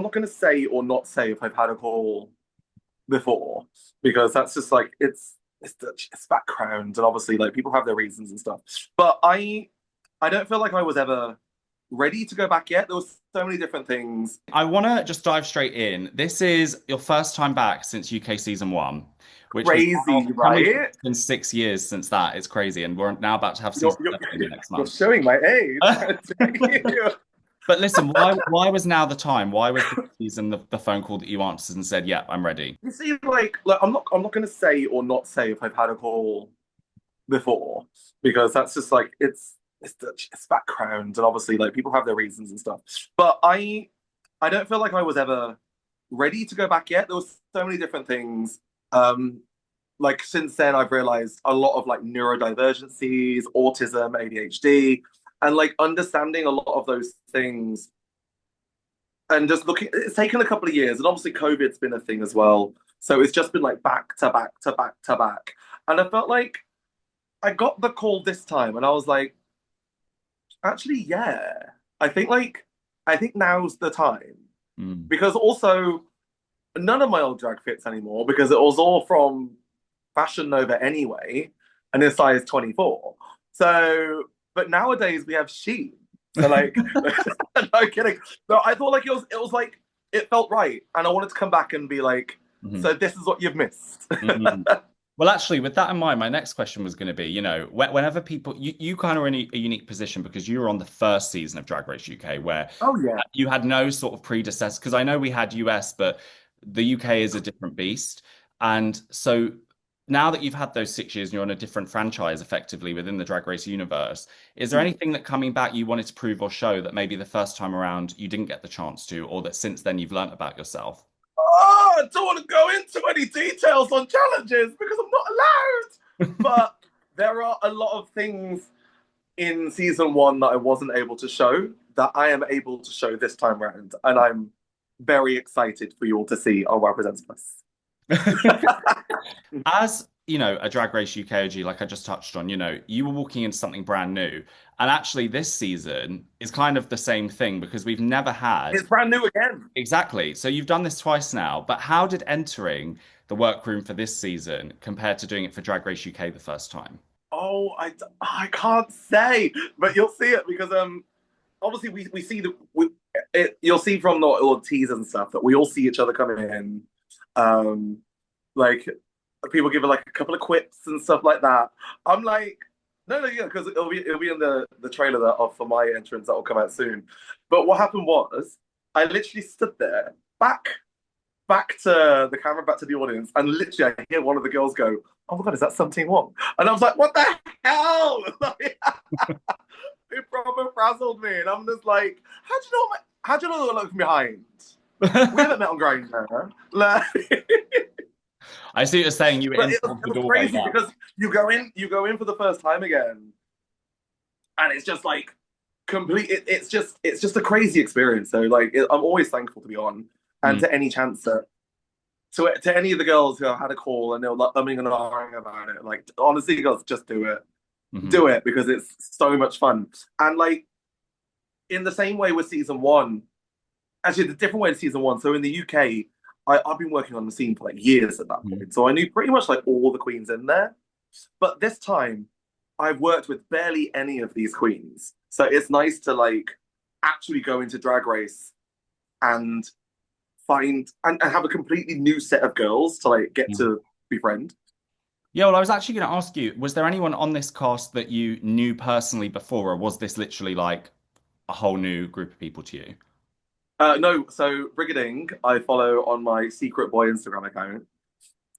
not going to say or not say if I've had a call before because that's just like it's background and obviously like people have their reasons and stuff. But I don't feel like I was ever ready to go back yet. There was so many different things. I want to just dive straight in. This is your first time back since UK season one, which was now, Crazy, can we, right? it's been 6 years since that. It's crazy. And we're now about to have You're season you're, seven next you're month. showing my age. Thank you. But listen, why was now the time? Why was the season the phone call that you answered and said, yeah, I'm ready? You see, like I'm not going to say or not say if I've had a call before because that's just like it's background and obviously like people have their reasons and stuff. But I don't feel like I was ever ready to go back yet. There was so many different things. Um, like since then I've realized a lot of like neurodivergencies, autism, ADHD, and like understanding a lot of those things and just looking it's taken a couple of years and obviously COVID's been a thing as well. So it's just been like back to back to back to back. And I felt like I got the call this time and I was like, actually, yeah. I think like I think now's the time. Mm. Because also none of my old drag fits anymore because it was all from Fashion Nova anyway, and in size 24. So, but nowadays we have Shein. So like, no kidding. No, I thought like it was like it felt right, and I wanted to come back and be like, Mhm. so this is what you've missed. Mhm. Well, actually, with that in mind, my next question was going to be, whenever people, you kind of are in a unique position because you were on the first season of Drag Race UK where Oh yeah, you had no sort of predecessor, because I know we had US, but the UK is a different beast. And so now that you've had those 6 years and you're on a different franchise effectively within the Drag Race universe, is there anything that coming back you wanted to prove or show that maybe the first time around you didn't get the chance to, or that since then you've learnt about yourself? oh, I don't want to go into any details on challenges because I'm not allowed. But there are a lot of things in season one that I wasn't able to show that I am able to show this time around, and I'm very excited for you all to see on Represents Us. As a Drag Race UK OG, like I just touched on, you were walking into something brand new. And actually, this season is kind of the same thing because we've never had It's brand new again. exactly. So you've done this twice now, but how did entering the workroom for this season compare to doing it for Drag Race UK the first time? Oh, I can't say, but you'll see it because obviously we see you'll see from the little teasers and stuff that we all see each other coming in, like people give it like a couple of quips and stuff like that. I'm like, no, no, yeah, because it'll be in the trailer for my entrance that will come out soon. But what happened was I literally stood there back to the camera, back to the audience, and literally I hear one of the girls go, "Oh my god, is that Sum Ting Wong?" And I was like, "What the hell?" Like, it proper frazzled me, and I'm just like, How do you know that I look from behind? We haven't met on Grindr. Like, I see what you're saying. You were but inside it the was doorway crazy there. because you go in for the first time again, and it's just like complete. It's just a crazy experience. So like, I'm always thankful to be on, and Mm, to any chance that to any of the girls who have had a call and they're like umming and ahhing about it. Like honestly, girls, just mhm. do it because it's so much fun. And like in the same way with season one, actually the different way to season one. So in the UK, I've been working on the scene for like years at that Mhm. point. So I knew pretty much like all the queens in there. But this time I've worked with barely any of these queens. So it's nice to like actually go into Drag Race and and have a completely new set of girls to like get Mm. to befriend. Yeah, well, I was actually going to ask you, was there anyone on this cast that you knew personally before, or was this literally like a whole new group of people to you? No, so Brigading, I follow on my secret boy Instagram account,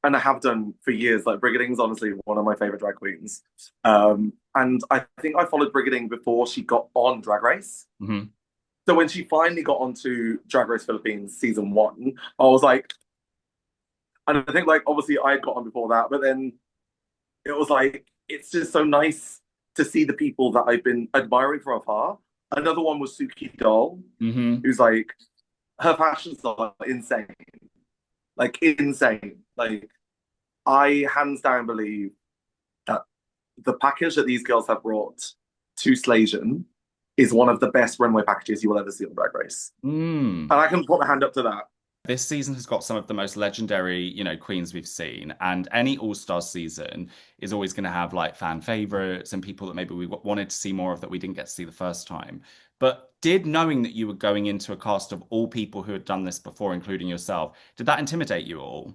and I have done for years. Like Brigading's honestly one of my favorite drag queens. And I think I followed Brigading before she got on Drag Race. Hmm. So when she finally got onto Drag Race Philippines season one, I was like, and I think like obviously I had got on before that, but then it was like it's just so nice to see the people that I've been admiring from afar. Another one was Suki Doll, Hmm. who's like her fashions are insane, like insane. Like I hands down believe that the package that these girls have brought to Slaysian is one of the best runway packages you will ever see on Drag Race. Mm. And I can put my hand up to that. This season has got some of the most legendary, queens we've seen, and any All-Stars season is always going to have like fan favorites and people that maybe we wanted to see more of that we didn't get to see the first time. But did knowing that you were going into a cast of all people who had done this before, including yourself, did that intimidate you all?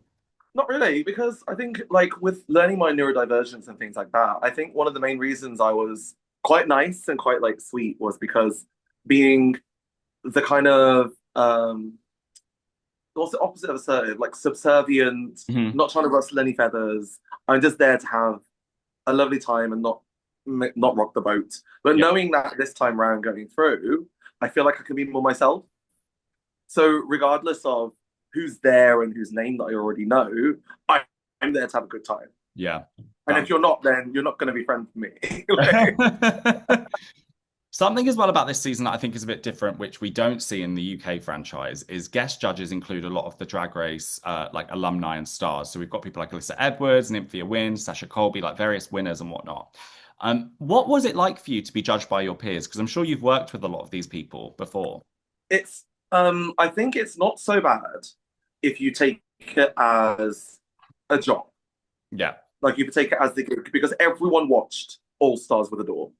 Not really, because I think like with learning my neurodivergence and things like that, I think one of the main reasons I was quite nice and quite like sweet was because being the kind of what's the opposite of assertive? Like subservient, Hmm. not trying to rustle any feathers. I'm just there to have a lovely time and not rock the boat. But Yeah. knowing that this time round going through, I feel like I can be more myself. So regardless of who's there and whose name that I already know, I'm there to have a good time. Yeah. And if you're not, then you're not going to be friends with me. Like, That Something as well about this season that I think is a bit different, which we don't see in the UK franchise, is guest judges include a lot of the Drag Race like alumni and stars. So we've got people like Alyssa Edwards, Nymphia Wynn, Sasha Colby, like various winners and whatnot. What was it like for you to be judged by your peers? Because I'm sure you've worked with a lot of these people before. it's I think it's not so bad if you take it as a job. Yeah. Like you could take it as the gig because everyone watched All Stars with Adore.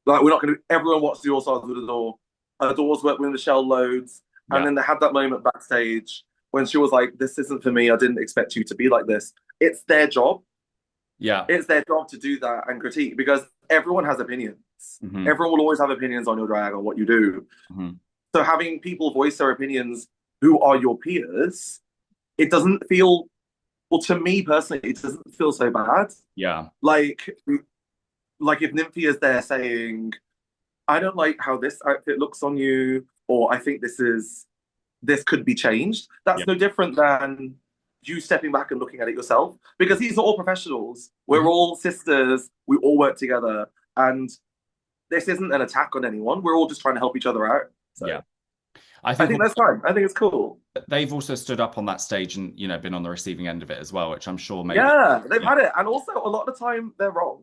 Like we're not going to. Everyone watched the All Stars with Adore. Adore's worked with Michelle loads, and Yeah. then they had that moment backstage when she was like, "This isn't for me. I didn't expect you to be like this." It's their job. Yeah. It's their job to do that and critique because everyone has opinions. Hmm. Everyone will always have opinions on your drag on what you do. Hmm. So having people voice their opinions who are your peers, it doesn't feel. Well, to me personally, it doesn't feel so bad. Yeah. Like if Nymphia is there saying, I don't like how this outfit looks on you, or I think this could be changed. Yeah. That's no different than you stepping back and looking at it yourself. Because these are all professionals. We're Mhm. all sisters. We all work together. And this isn't an attack on anyone. We're all just trying to help each other out. So Yeah. I I think think that's fine. I think it's cool. they've also stood up on that stage and, been on the receiving end of it as well, which I'm sure maybe. Yeah, they've Yeah. had it. And also a lot of the time they're wrong.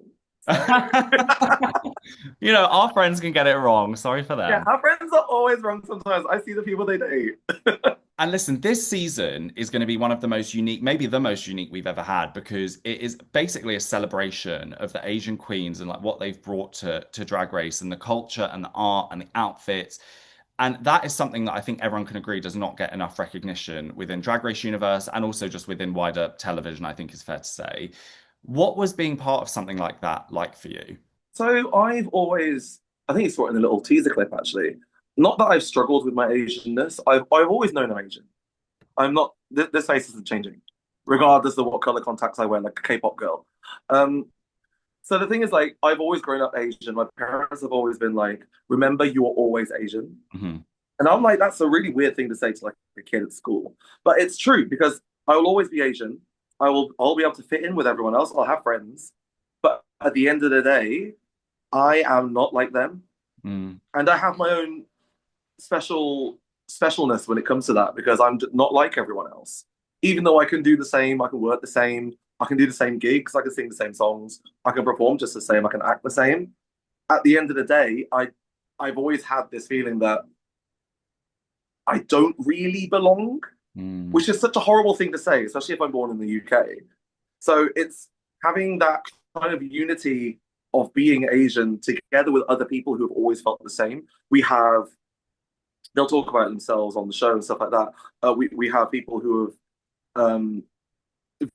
So Our friends can get it wrong. Sorry for yeah, them. our friends are always wrong sometimes. I see the people they date. And listen, this season is going to be one of the most unique, maybe the most unique we've ever had, because it is basically a celebration of the Asian queens and like what they've brought to Drag Race and the culture and the art and the outfits. And that is something that I think everyone can agree does not get enough recognition within Drag Race universe and also just within wider television, I think is fair to say. What was being part of something like that like for you? So I think it's in a little teaser clip actually. Not that I've struggled with my Asianness. I've always known I'm Asian. I'm not. This face isn't changing, regardless of what color contacts I wear, like a K-pop girl. Um, so the thing is, like, I've always grown up Asian. My parents have always been like, "Remember, you are always Asian." Hmm. And I'm like, that's a really weird thing to say to like a kid at school, but it's true because I will always be Asian. I'll be able to fit in with everyone else. I'll have friends, but at the end of the day, I am not like them, Mm. and I have my own specialness when it comes to that because I'm not like everyone else. Even though I can do the same, I can work the same, I can do the same gigs, I can sing the same songs, I can perform just the same, I can act the same. At the end of the day, I've always had this feeling that I don't really belong, Mm. which is such a horrible thing to say, especially if I'm born in the UK. So it's having that kind of unity of being Asian together with other people who have always felt the same. They'll talk about themselves on the show and stuff like that. We have people who have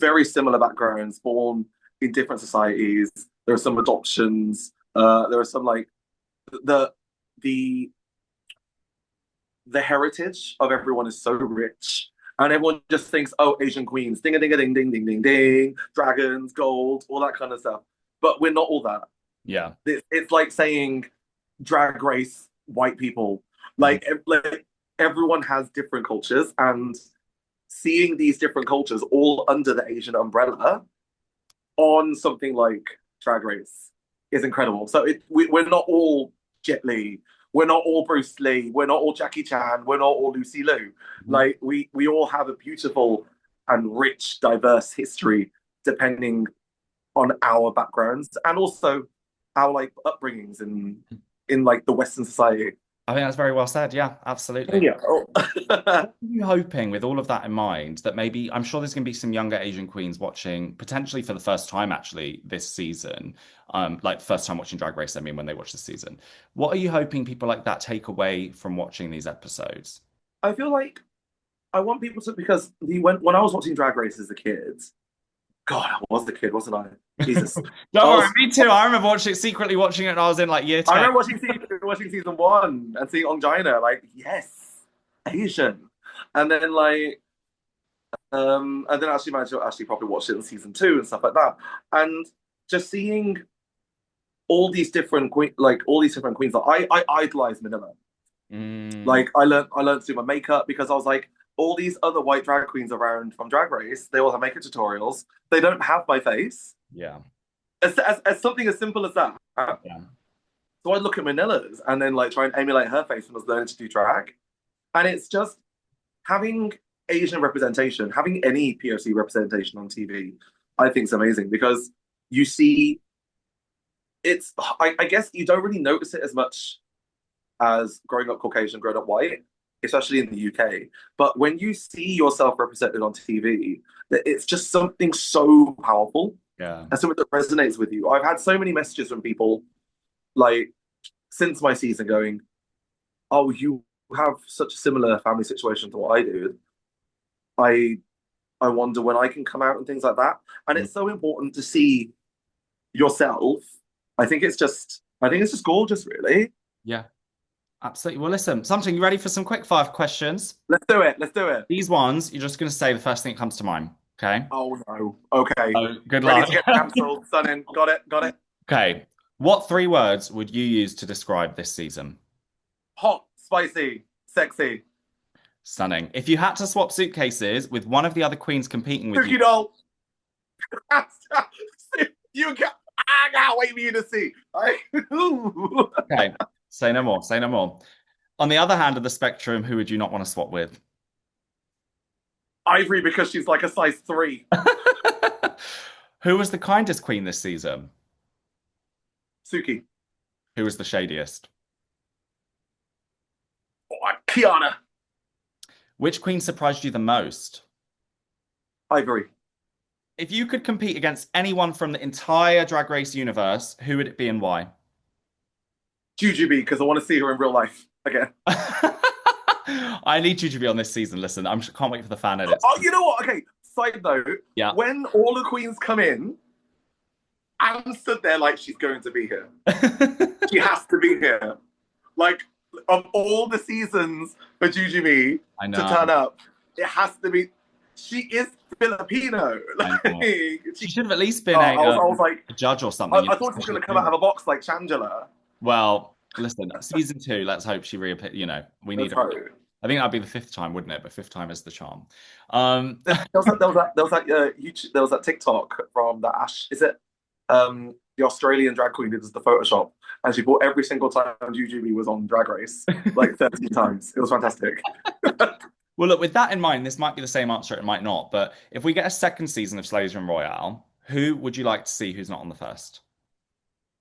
very similar backgrounds, born in different societies. There are some adoptions. There are some like the the the heritage of everyone is so rich. And everyone just thinks, oh, Asian queens, ding a ding a ding ding ding ding ding, dragons, gold, all that kind of stuff. But we're not all that. Yeah. It's like saying drag race, white people. Mhm. Like everyone has different cultures, and seeing these different cultures all under the Asian umbrella on something like Drag Race is incredible. So we're not all Jet Li, we're not all Bruce Lee, we're not all Jackie Chan, we're not all Lucy Liu. Mhm. Like we all have a beautiful and rich, diverse history depending on our backgrounds and also our like upbringings and in like the Western society. I think that's very well said. Yeah, absolutely. Yeah. Oh. Are you hoping, with all of that in mind, that maybe I'm sure there's going to be some younger Asian queens watching potentially for the first time actually this season, like first time watching Drag Race, I mean, when they watch the season. What are you hoping people like that take away from watching these episodes? I feel like I want people to because when I was watching Drag Race as a kid, God, I was the kid, wasn't I? Jesus. I Don't worry, was me too. I remember secretly watching it and I was in like year I 10. remember watching season one and seeing Ongina, like, yes, Asian. And then like and then actually managed to actually probably watch it in season two and stuff like that. And just seeing all these different queens. Like, I idolize Manila. Mm, Like I learned to do my makeup because I was like, all these other white drag queens around from Drag Race, they all have makeup tutorials. They don't have my face. yeah. As something as simple as that. Yeah. So I'd look at Manila's and then like try and emulate her face when I was learning to do drag. And it's just having Asian representation, having any POC representation on TV, I think is amazing because you see I guess you don't really notice it as much as growing up Caucasian, growing up white, especially in the UK. But when you see yourself represented on TV, that it's just something so powerful Yeah. and something that resonates with you. I've had so many messages from people like since my season going, "Oh, you have such a similar family situation to what I do. I I wonder when I can come out and things like that." And Mm, it's so important to see yourself. I think it's just gorgeous, really. yeah. Absolutely. Well, listen, something you ready for some quick fire questions? Let's do it. Let's do it. These ones, you're just going to say the first thing that comes to mind. Okay. Oh no. Okay. Oh, good Ready luck. to get cancelled. Stunning. Got it. Got it. Okay. What three words would you use to describe this season? Hot, spicy, sexy. Stunning. If you had to swap suitcases with one of the other queens competing with you, Cookie doll. You can I can't wait for you to see. okay, say no more, say no more. On the other hand of the spectrum, who would you not want to swap with? Ivory because she's like a size three. Who was the kindest queen this season? Suki. Who was the shadiest? Oh, Kiana. Which queen surprised you the most? Ivory. If you could compete against anyone from the entire Drag Race universe, who would it be and why? Jujubee because I want to see her in real life again. I need you to be on this season. Listen, I can't wait for the fan edits. Oh, you know what? Okay. Side note. Yeah. When all the queens come in, I'm stood there like she's going to be here. She has to be here. Like of all the seasons for Jujubee I to know. turn up, it has to be. She is Filipino. I know. Like, She should have at least been I was like, a judge or something. I thought she was going to come out of a box like Shangela. Well, listen, season two, let's hope she reappears. You know, we need That's her. right. I think that'd be the fifth time, wouldn't it? But fifth time is the charm. There was that TikTok from the Ash. Is it the Australian drag queen who does the Photoshop, and she bought every single time Jujubee was on Drag Race like 13 times. It was fantastic. Well, look, with that in mind, this might be the same answer, it might not. But if we get a second season of Slaysian Royale, who would you like to see who's not on the first?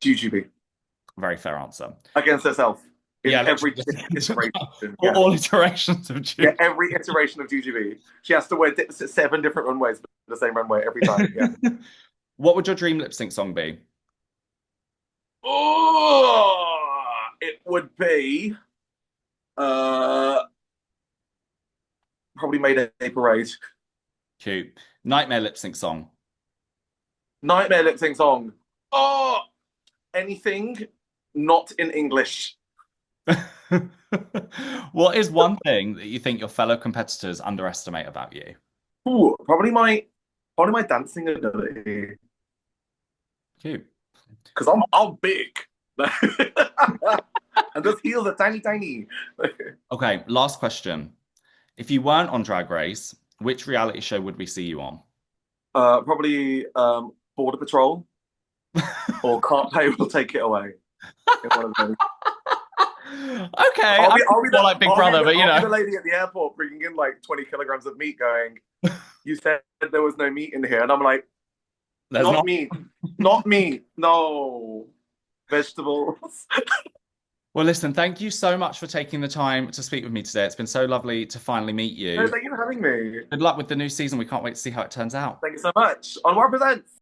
Jujubee Very fair answer. against herself in Yeah, every literally. iteration. Yeah. All iterations of Yeah, June. every iteration of Jujubee. She has to wear 7 different runways, but the same runway every time. Yeah. What would your dream lip sync song be? Oh, it would be uh probably Mayday Parade. Cute. Nightmare lip sync song. Nightmare lip sync song. Oh, anything not in English. What is one thing that you think your fellow competitors underestimate about you? Ooh, probably my dancing ability. Cute. Because I'm big. And those heels are tiny, tiny. Okay, last question. If you weren't on Drag Race, which reality show would we see you on? Probably Border Patrol or Can't Pay Will Take It Away. One of those. Okay, I'll be more like Big Brother, but you I'll be know. the lady at the airport bringing in like 20 kilograms of meat going, you said there was no meat in here. And I'm like, There's not not. meat, not meat, no. Vegetables. Well, listen, thank you so much for taking the time to speak with me today. It's been so lovely to finally meet No, you. thank you for having me. Good luck with the new season. We can't wait to see how it turns out. Thank you so much. On War Presents.